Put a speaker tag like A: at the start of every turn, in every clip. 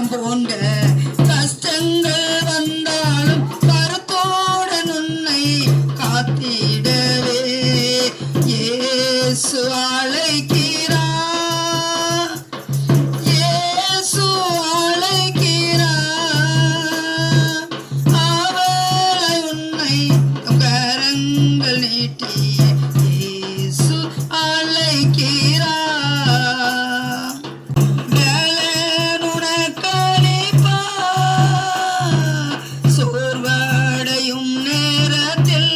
A: மேகம் போன்ற கஷ்டங்கள் வந்தாலும் கருத்தோடன் உன்னை காத்திடவே இயேசு அழைக்கிறார், இயேசு அழைக்கிறார். அவரை உன்னை கரங்கள் நீட்டி இயேசு அழைக்கிறார். சோர்வடையும் நேரத்தில்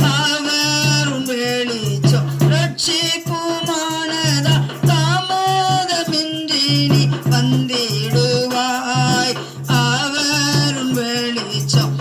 A: அவரும் வெளிச்சம் ரட்சிப்புமானதா தாமதமின்றி நீ வந்திடுவாய். அவரும் வெளிச்சம்